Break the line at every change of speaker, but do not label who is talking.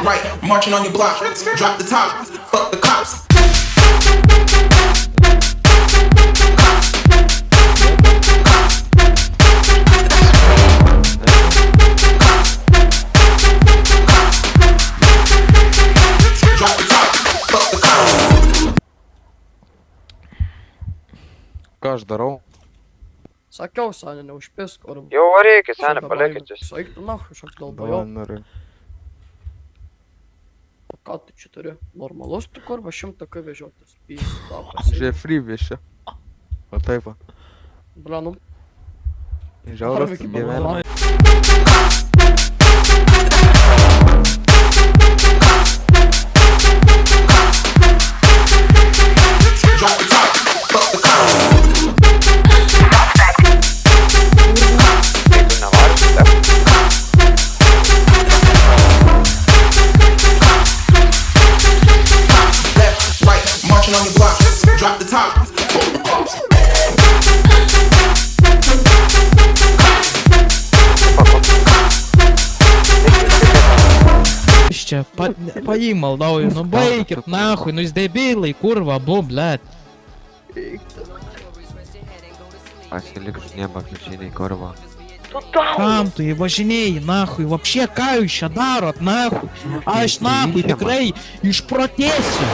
right, marching on your block. Drop the top, fuck the cops. Drop the top, fuck the cops.
Ką aš darau?
Sakiau, Sanė, neužpisk, ar...
Jau varykit, seniai, palikit jūs.
Saik tu nahui, šoks
Давай,
dalbajo.
noriu.
O ką tu čia turi? Normalus tu kurva 100 k vežiotis. Pista,
Žiūrėk, free viešia. O taip va.
Bля, nu...
Žiauras
Arviki,
gyvenime.
Drop the top, fuck the cops.
Tai tu nevaris, taip?
Left, right, marching on your block. Drop the top, fuck the cops.
Ще, поїм, молдавию, ну бейкет, нахуй, ну дебилы, курва, бо, блядь.
Pasilik žinėba, kliučiniai, kurva.
Там tu įvažinėjai, nahui, вообще ką jūs čia darot, nahui. Aš nahui tikrai išprotėsiu.